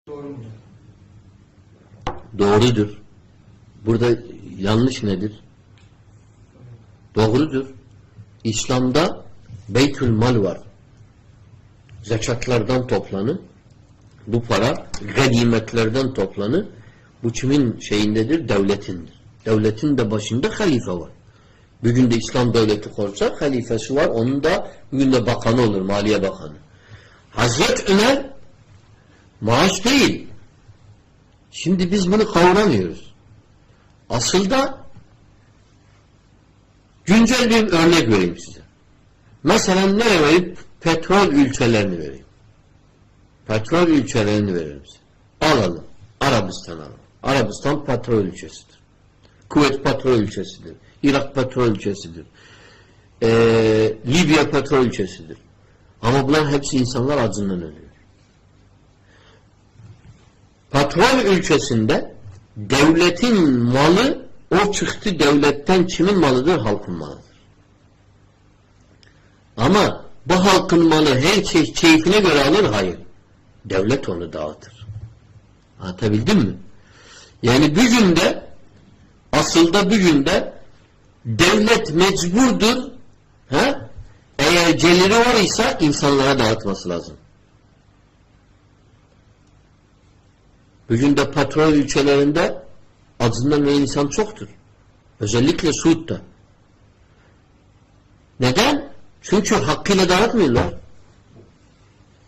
Doğru mu? Doğrudur. Burada yanlış nedir? Doğrudur. İslam'da Beytül Mal var. Zekatlardan toplanır. Bu para ganimetlerden toplanır. Bu kimin şeyindedir? Devletindir. Devletin de başında halife var. Bugün de İslam devleti kursa halifesi var. Onun da bugün de bakanı olur. Maliye Bakanı. Hazreti Ömer maaş değil. Şimdi biz bunu kavramıyoruz. Aslında güncel bir örnek vereyim size. Mesela nereye vereyim? Petrol ülkelerini vereyim. Petrol ülkelerini veririm size. Alalım. Arabistan alalım. Arabistan petrol ülkesidir. Kuveyt petrol ülkesidir. Irak petrol ülkesidir. Libya petrol ülkesidir. Ama bunların hepsi insanlar acından ölüyor. Petrol ülkesinde devletin malı o çıktı devletten kimin malıdır? Halkın malıdır. Ama bu halkın malı her şey keyfine göre alır. Hayır. Devlet onu dağıtır. Anlatabildim mi? Yani bugün de aslında bugün de devlet mecburdur eğer geliri var ise insanlara dağıtması lazım. Bugün de petrol ülkelerinde acından ölen insan çoktur. Özellikle Suud'da. Neden? Çünkü hakkıyla dağıtmıyorlar.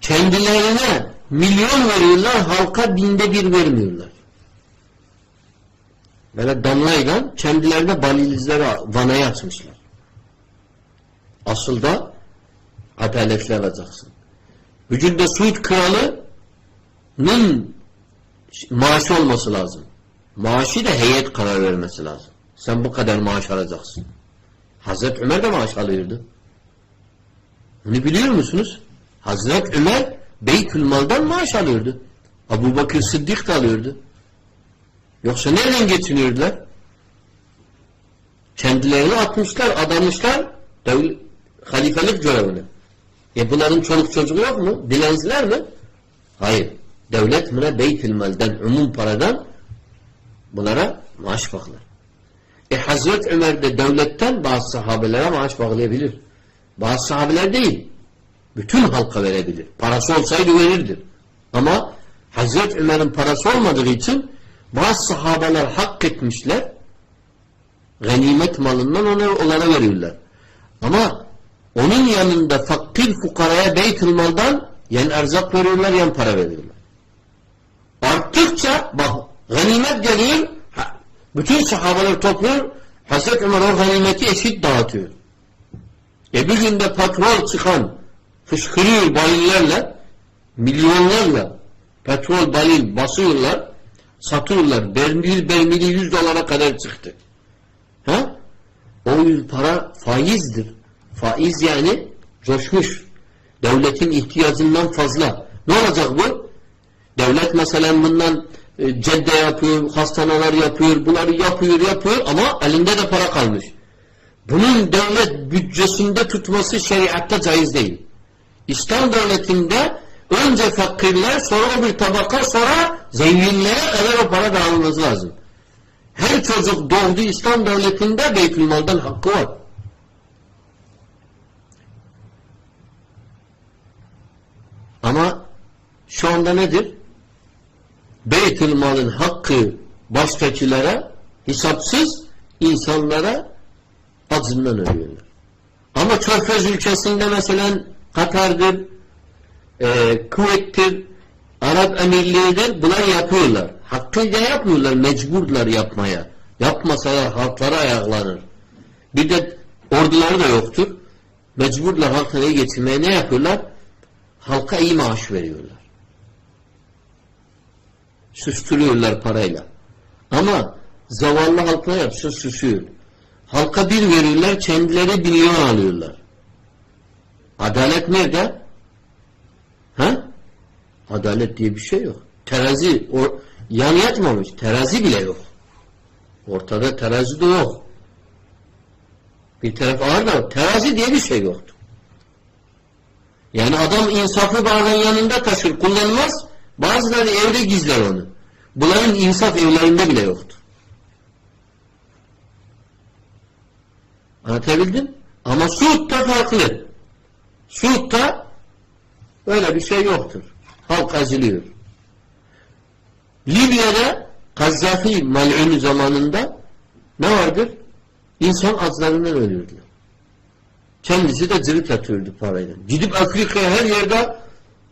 Kendilerine milyon veriyorlar, halka binde bir vermiyorlar. Böyle damlayla kendilerine balilizleri vanayı açmışlar. Asıl da adaletli alacaksın. Bugün de Suud kralının maaşı olması lazım. Maaşı da heyet karar vermesi lazım. Sen bu kadar maaş alacaksın. Hazreti Ömer de maaş alıyordu. Bunu biliyor musunuz? Hazreti Ömer Beytülmal'dan maaş alıyordu. Ebu Bakır Sıddık da alıyordu. Yoksa nereden geçiniyordular? Kendilerini atmışlar, adamışlar halifelik görevine. Bunların çoluk çocuğu yok mu? Dilenciler mi? Hayır. Devlet buna Beytülmal'den, umum paradan bunlara maaş bağlar. Hazreti Ömer de devletten bazı sahabelere maaş bağlayabilir. Bazı sahabeler değil. Bütün halka verebilir. Parası olsaydı verirdir. Ama Hazreti Ömer'in parası olmadığı için bazı sahabeler hak etmişler. Ganimet malından onlara veriyorlar. Ama onun yanında fakir fukaraya Beytülmal'dan yani erzak veriyorlar, yani para veriyorlar. Arttıkça bak ganimet geliyor, bütün sahabeler topluyor, Hazreti Ömer o ganimeti eşit dağıtıyor. Bir günde petrol çıkan fışkırıyor balillerle, milyonlarla petrol balil basıyorlar, satıyorlar. Bermili 100 dolara kadar çıktı. O para faizdir. Faiz yani coşmuş. Devletin ihtiyacından fazla. Ne olacak bu? Devlet mesela bundan cedde yapıyor, hastaneler yapıyor, bunları yapıyor ama elinde de para kalmış. Bunun devlet bütçesinde tutması şeriatta caiz değil. İslam devletinde önce fakirler, sonra o bir tabaka, sonra zenginlere kadar o para dağılması lazım. Her çocuk doğdu İslam devletinde Beytülmal'dan hakkı var. Ama şu anda nedir? Beytülmal'ın hakkı baştakilere, hesapsız insanlara acından ölüyorlar. Ama Körfez ülkesinde mesela Katar'dır, Kuveyt'tir, Arap Emirliği'dir, bunlar yapıyorlar. Hakkıyla yapmıyorlar, mecburlar yapmaya. Yapmasalar halklara ayaklanır. Bir de orduları da yoktur. Mecburlar halkları getirmeye ne yapıyorlar? Halka iyi maaş veriyorlar. Süstürüyorlar parayla. Ama zavallı halkla yapsa süsüyor. Halka bir veriyorlar, kendileri milyon alıyorlar. Adalet nerede? Adalet diye bir şey yok. Terazi yan yatmamış. Terazi bile yok. Ortada terazi de yok. Bir taraf ağır da terazi diye bir şey yoktu. Yani adam insafı bazen yanında taşır, kullanmaz. Bazıları evde gizler onu. Bunların insaf evlerinde bile yoktur. Anlatabildim? Ama Suud'da farklı. Suud'da böyle bir şey yoktur. Halk eziliyor. Libya'da Kazzafi mal'un zamanında ne vardır? İnsan azlarından ölürdüler. Kendisi de cırık atıyordu parayla. Gidip Afrika'ya her yerde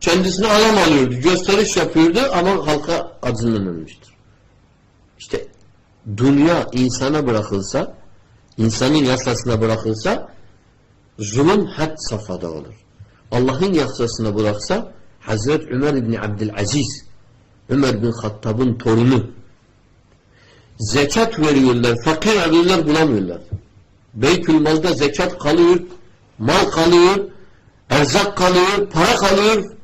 kendisine alam alıyordu. Gösteriş yapıyordu ama halka acından ölmüştür. İşte dünya insana bırakılsa, insanın yasasına bırakılsa zulüm had safhada olur. Allah'ın yasasına bıraksa Hazreti Ömer İbni Abdülaziz, Ömer bin Hattab'ın torunu, zekat veriyorlar, fakir alıyorlar, bulamıyorlar. Beytülmal'da zekat kalıyor, mal kalıyor, erzak kalıyor, para kalıyor,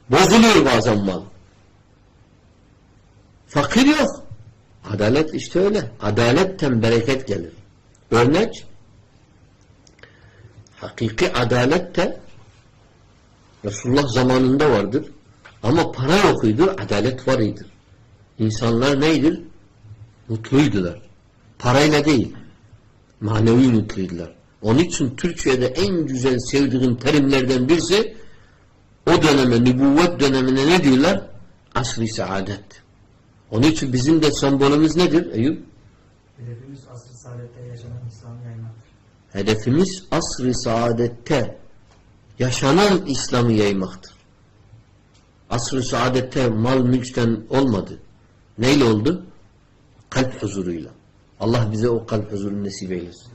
bozuluyor bazen mal. Fakir yok. Adalet işte öyle. Adaletten bereket gelir. Örnek, hakiki adalet de Resulullah zamanında vardır. Ama para yokuydur, adalet var idir. İnsanlar neydir? Mutluydular. Parayla değil. Manevi mutluydular. Onun için Türkiye'de en güzel sevdiğim terimlerden birisi o döneme, nübüvvet dönemine ne diyorlar? Asr-ı saadet. Onun için bizim de sembolümüz nedir Eyüp? Hedefimiz asr-ı saadette yaşanan İslam'ı yaymaktır. Hedefimiz asr-ı saadette yaşanan İslam'ı yaymaktır. Asr-ı saadette mal mülkten olmadı. Neyle oldu? Kalp huzuruyla. Allah bize o kalp huzurunu nasip eylesin.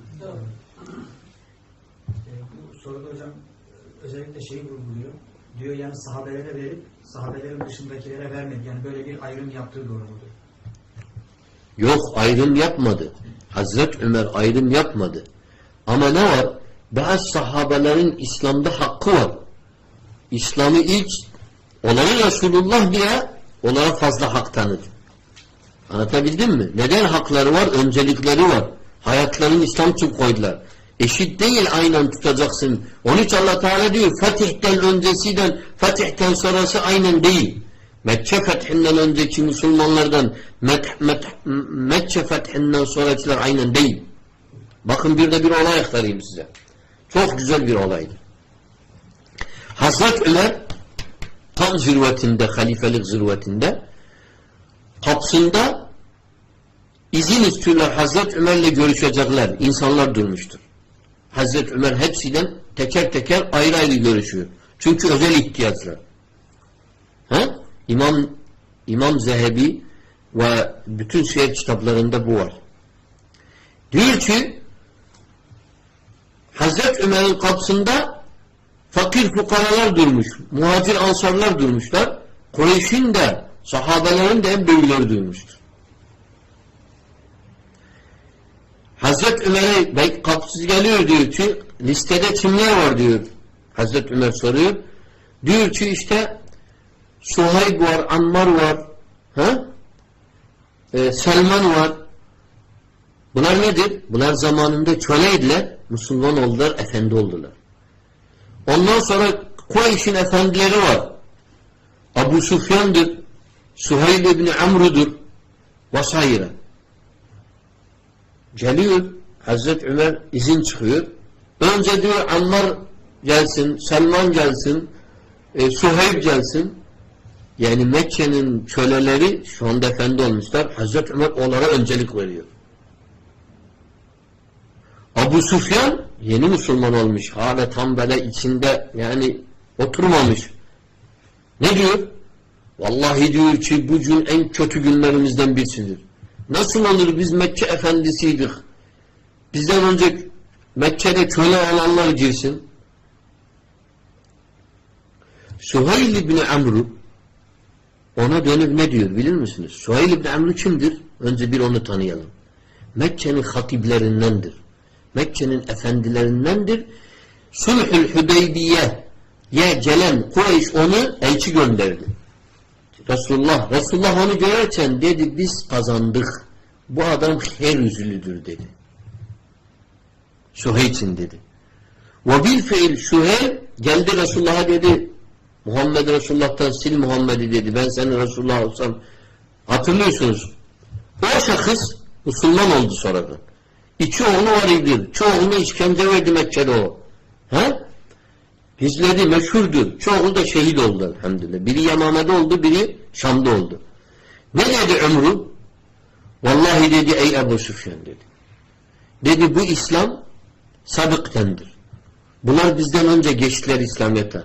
Bu soruda hocam özellikle şeyi vurguluyor. Diyor yani sahabelere verip sahabelerin dışındakilere vermedi. Yani böyle bir ayrım yaptığı doğru mudur? Yok, ayrım yapmadı. Hazreti Ömer ayrım yapmadı. Ama ne var? Bazı sahabelerin İslam'da hakkı var. İslam'ı ilk onların Resulullah bile onlara fazla hak tanıdı. Anlatabildim mi? Neden hakları var? Öncelikleri var. Hayatlarını İslam için koydular. Eşit değil aynen tutacaksın. Onun için Allah Teala diyor Fatih'ten öncesiyle Fatih'ten sonrası aynen değil. Mekke fethinden önceki Müslümanlardan Mekke fethinden sonrakiler aynen değil. Bakın bir de bir olay aktarayım size. Çok güzel bir olaydı. Hazreti Ömer tam zirvetinde, halifelik zirvetinde kapsında izin istiyorlar. Hazreti Ömer'le görüşecekler. İnsanlar durmuştur. Hazreti Ömer hepsiyle teker teker ayrı ayrı görüşüyor. Çünkü özel ihtiyaçlar. İmam Zehebi ve bütün siyer kitaplarında bu var. Diyor ki Hazreti Ömer'in kapısında fakir fukaralar durmuş. Muhacir ansarlar durmuşlar. Kureyş'in de sahabelerin de en büyükleri durmuştur. Hazreti Ömer'e kapısız geliyor diyor ki listede kimler var diyor. Hazreti Ömer soruyor. Diyor ki işte Suhayb var, Ammar var, Selman var. Bunlar nedir? Bunlar zamanında köleydiler, Müslüman oldular, efendi oldular. Ondan sonra Kureyş'in efendileri var. Abu Sufyan'dır, Suheyl ibn Amr'udur vesaire. Geliyor, Hazreti Ömer izin çıkıyor. Önce diyor Ammar gelsin, Selman gelsin, Suheyb gelsin. Yani Mekke'nin köleleri şu anda efendi olmuşlar. Hazreti Ömer onlara öncelik veriyor. Abu Sufyan yeni Müslüman olmuş. Hala tam böyle içinde yani oturmamış. Ne diyor? Vallahi diyor ki bugün en kötü günlerimizden birisidir. Nasıl olur biz Mekke efendisiydik. Bizden önce Mekke'de köle olanlar girsin. Suheyl ibn Amr ona dönüp ne diyor bilir misiniz? Suheyl ibn Amr kimdir? Önce bir onu tanıyalım. Mekke'nin hatiblerindendir. Mekke'nin efendilerindendir. Sulhül Hudeybiye'ye gelen Kureyş onu elçi gönderdi. Resulullah onu görürken dedi biz kazandık. Bu adam her yüzlüdür dedi. Suheyl için dedi. Ve bil fiil Suheyl geldi Resulullah'a dedi Muhammed Resulullah'tan sil Muhammed'i dedi. Ben senin Resulullah olsam. Hatırlıyorsunuz. O şahıs Müslüman oldu sonradan. İki oğlu var idi. Çoğunu işkence verdi Mekke'de o. He? Gizledi, meşhurdur. Çoğu da şehit oldu elhamdülillah. Biri Yamame'de oldu, biri Şam'da oldu. Ne dedi Ömrü? Vallahi dedi ey Ebu Süfyan dedi. Dedi bu İslam sabıktendir. Bunlar bizden önce geçtiler İslamiyet'e.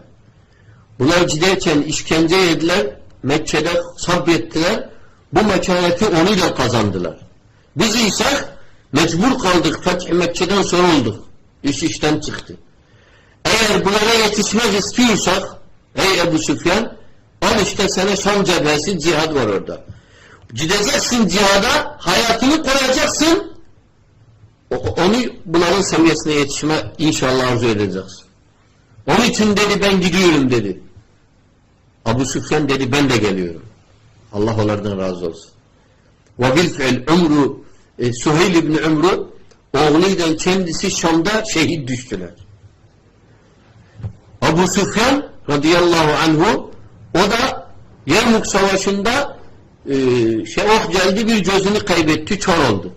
Bunlar giderken işkence yediler, Mekke'de sabrettiler. Bu mekaneti onuyla kazandılar. Biz ise mecbur kaldık. Fethi Mekke'den sonra olduk. İş işten çıktı. Eğer bunlara yetişmek istiyorsak ey Ebu Süfyan al işte sana Şam cephesi cihad var orada. Gideceksin cihada, hayatını koyacaksın. Onu bunların seviyesine yetişme inşallah arzu edeceksin. Onun için dedi ben gidiyorum dedi. Ebu Süfyan dedi ben de geliyorum. Allah onlardan razı olsun. Ve bilfi'l Ömrü Süheyl ibn Ömrü oğluyla kendisi Şam'da şehit düştüler. Ebu Süfyan radıyallahu anhu o da Yermuk Savaşı'nda oh geldi bir gözünü kaybetti, kör oldu.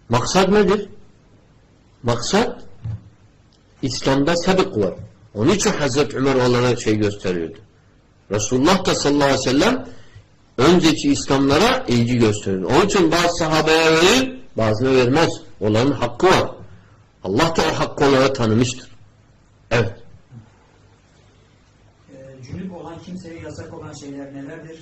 Maksat nedir? Maksat İslam'da sabık var. Onun için Hazreti Ömer onlara gösteriyordu. Resulullah da sallallahu aleyhi ve sellem önceki İslamlara ilgi gösteriyor. Onun için bazı sahabeye verir, bazına vermez. Onların hakkı var. Allah da o hakkı onlara tanımıştır. Evet. Cünüp olan kimseye yasak olan şeyler nelerdir?